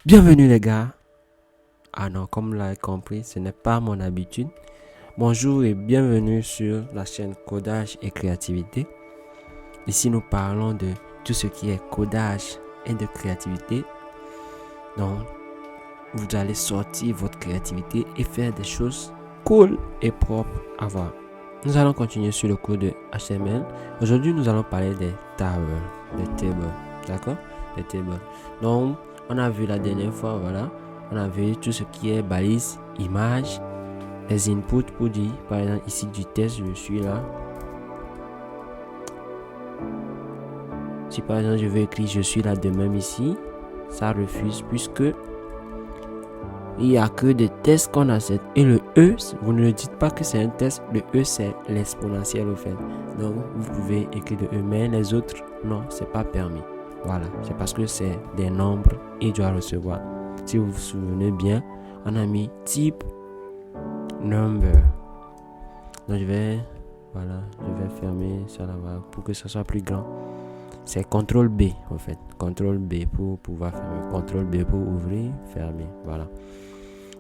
Bienvenue les gars. Ah non, comme vous l'avez compris, ce n'est pas mon habitude. Bonjour et bienvenue sur la chaîne Codage et Créativité. Ici, nous parlons de tout ce qui est codage et de créativité. Donc, vous allez sortir votre créativité et faire des choses cool et propres à voir. Nous allons continuer sur le cours de HTML. Aujourd'hui, nous allons parler des tables, d'accord? Des tables. Donc, on a vu la dernière fois, voilà, on a vu tout ce qui est balise, image, les inputs pour dire, par exemple, ici du test, je suis là. Si par exemple, je veux écrire je suis là de même ici, ça refuse puisque il n'y a que des tests qu'on accepte. Et le E, vous ne dites pas que c'est un test. Le E, c'est l'exponentiel au fait. Donc, vous pouvez écrire le E, mais les autres, non, c'est pas permis. Voilà, c'est parce que c'est des nombres et il doit recevoir. Si vous vous souvenez bien, on a mis type number. Donc, je vais fermer ça là-bas pour que ça soit plus grand. C'est CTRL B en fait. CTRL B pour pouvoir fermer. CTRL B pour ouvrir, fermer. Voilà.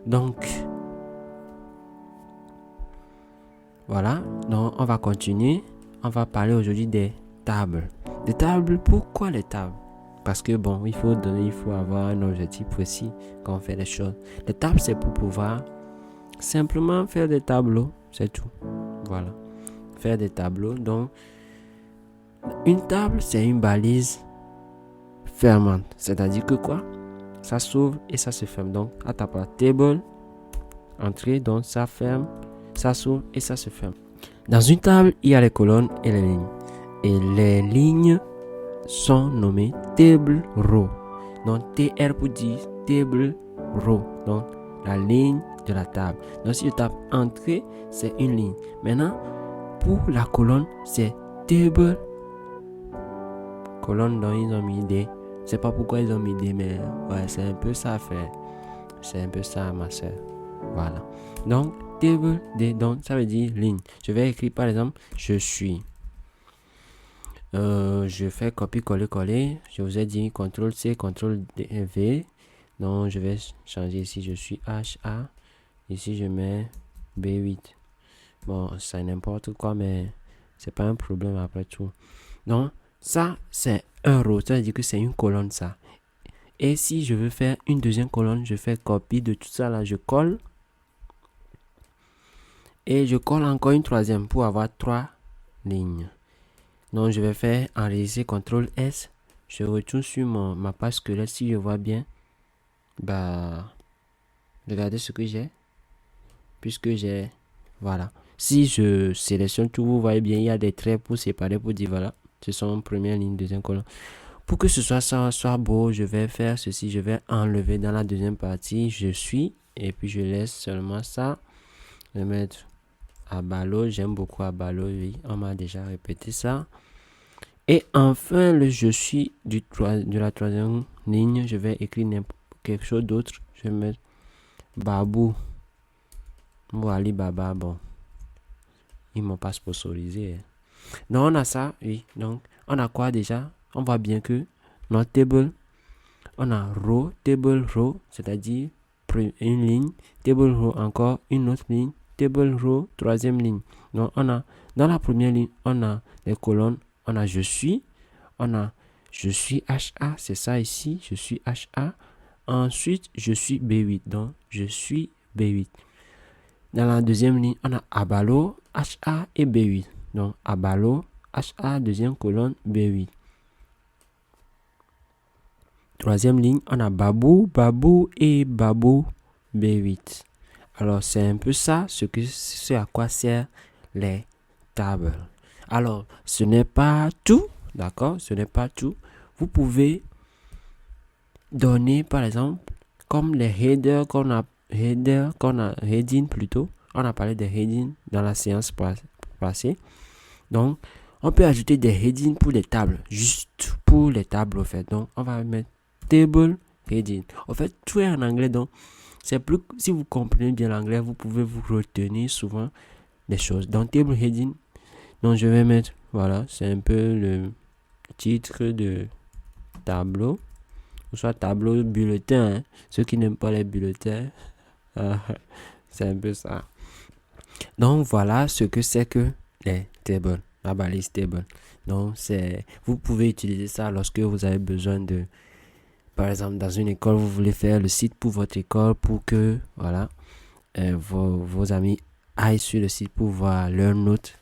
Donc, voilà. Donc, on va continuer. On va parler aujourd'hui des tables. Des tables, pourquoi les tables? Parce que bon, il faut avoir un objectif précis quand on fait les choses. Les tables, c'est pour pouvoir simplement faire des tableaux. C'est tout. Voilà. Faire des tableaux. Donc, une table, c'est une balise fermante. C'est-à-dire que quoi? Ça s'ouvre et ça se ferme. Donc, à ta part, table, entrée, donc ça ferme, ça s'ouvre et ça se ferme. Dans une table, il y a les colonnes et les lignes. Et les lignes sont nommées table row. Donc, TR pour dire table row. Donc, la ligne de la table. Donc, si je tape entrée, c'est une ligne. Maintenant, pour la colonne, c'est table colonne. Donc, ils ont mis des. Je sais pas pourquoi ils ont mis des, mais ouais, c'est un peu ça, frère. C'est un peu ça, ma soeur. Voilà. Donc, table D, donc ça veut dire ligne. Je vais écrire par exemple, je suis. Je fais copier-coller. Je vous ai dit CTRL-C, CTRL-V. Donc, je vais changer ici, je suis HA. Ici, je mets B8. Bon, c'est n'importe quoi, mais c'est pas un problème après tout. Donc, ça, c'est un row. Ça veut dire que c'est une colonne, ça. Et si je veux faire une deuxième colonne, je fais copie de tout ça là, je colle. Et je colle encore une troisième pour avoir 3 lignes. Donc, je vais faire enregistrer CTRL S. Je retourne sur ma page squelette. Si je vois bien, bah, regardez ce que j'ai. Puisque j'ai, voilà. Si je sélectionne tout, vous voyez bien, il y a des traits pour séparer, pour dire, voilà, ce sont première ligne, deuxième colonne. Pour que ce soit beau, je vais faire ceci. Je vais enlever dans la deuxième partie, je suis. Et puis, je laisse seulement ça. Je vais mettre Abalo, j'aime beaucoup Abalo, oui, on m'a déjà répété ça. Et enfin, le je suis de la troisième ligne, je vais écrire quelque chose d'autre. Je vais mettre Babou. Ou Ali Baba, bon. Ils m'ont pas sponsorisé. Non, on a ça, oui. Donc, on a quoi déjà? On voit bien que notre table, on a row, table row, c'est-à-dire une ligne, table row encore, une autre ligne, table row, troisième ligne. Donc, on a, dans la première ligne, on a les colonnes, on a je suis, on a je suis HA, c'est ça ici, je suis HA. Ensuite, je suis B8, donc je suis B8. Dans la deuxième ligne, on a Abalo, HA et B8. Donc, Abalo, HA, deuxième colonne, B8. Troisième ligne, on a Babou, Babou et Babou, B8. Alors, c'est un peu ça, ce à quoi servent les tables. Alors, ce n'est pas tout, d'accord? Ce n'est pas tout. Vous pouvez donner, par exemple, comme les headers heading plutôt. On a parlé des headings dans la séance passée. Donc, on peut ajouter des headings pour les tables, juste pour les tables, en fait. Donc, on va mettre table heading. En fait, tout est en anglais, donc c'est plus. Si vous comprenez bien l'anglais, vous pouvez vous retenir souvent des choses. Donc, table heading. Donc, je vais mettre, voilà, c'est un peu le titre de tableau. ou soit tableau, bulletin. Hein. Ceux qui n'aiment pas les bulletins, c'est un peu ça. Donc voilà ce que c'est que les tables, la balise table. Donc vous pouvez utiliser ça lorsque vous avez besoin de, par exemple dans une école, vous voulez faire le site pour votre école pour que voilà vos amis aillent sur le site pour voir leurs notes.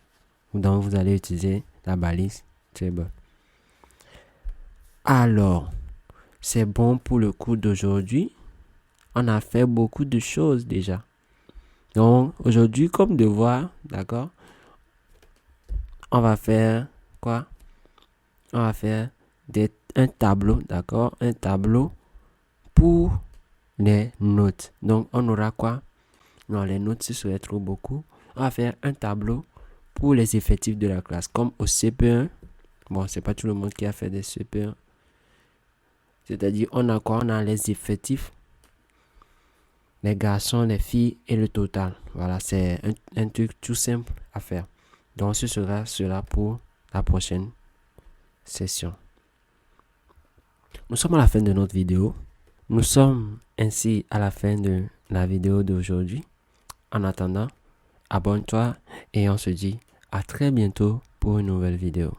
Donc vous allez utiliser la balise table. Alors, c'est bon pour le cours d'aujourd'hui. On a fait beaucoup de choses déjà. Donc, aujourd'hui, comme devoir, d'accord, on va faire quoi? On va faire un tableau, d'accord? Un tableau pour les notes. Donc, on aura quoi? Non, les notes, ce serait trop beaucoup. On va faire un tableau pour les effectifs de la classe. Comme au CP1. Bon, c'est pas tout le monde qui a fait des CP1. C'est-à-dire, on a quoi? On a les effectifs, les garçons, les filles et le total. Voilà, c'est un truc tout simple à faire. Donc, ce sera cela pour la prochaine session. Nous sommes à la fin de notre vidéo. Nous sommes ainsi à la fin de la vidéo d'aujourd'hui. En attendant, abonne-toi et on se dit à très bientôt pour une nouvelle vidéo.